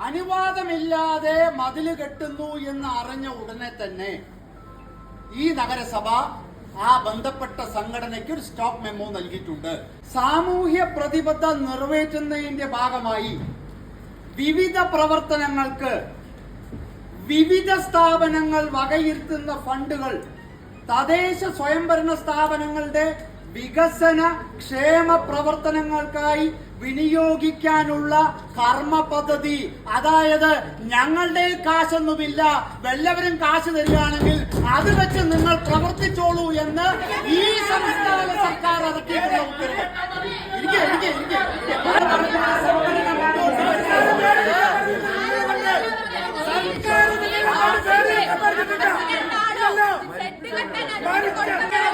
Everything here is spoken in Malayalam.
അനുവാദമില്ലാതെ മതില് കെട്ടുന്നു എന്ന് അറിഞ്ഞ ഉടനെ തന്നെ ഈ നഗരസഭ ആ ബന്ധപ്പെട്ട സംഘടനയ്ക്ക് ഒരു സ്റ്റോപ്പ് മെമ്മോ നൽകിയിട്ടുണ്ട്. സാമൂഹ്യ പ്രതിബദ്ധത നിറവേറ്റുന്നതിന്റെ ഭാഗമായി വിവിധ പ്രവർത്തനങ്ങൾക്ക് വിവിധ സ്ഥാപനങ്ങൾ വകയിരുത്തുന്ന ഫണ്ടുകൾ തദ്ദേശ സ്വയംഭരണ സ്ഥാപനങ്ങളുടെ വികസന ക്ഷേമ പ്രവർത്തനങ്ങൾക്കായി വിനിയോഗിക്കാനുള്ള കർമ്മ പദ്ധതി, അതായത് ഞങ്ങളുടെ കാശൊന്നുമില്ല, വല്ലവരും കാശ് തരികയാണെങ്കിൽ അത് വെച്ച് നിങ്ങൾ പ്രവർത്തിച്ചോളൂ എന്ന് ഈ സംസ്ഥാന സർക്കാർ ഇറക്കിയിട്ടുള്ള ഉത്തരവ്. സർക്കാർ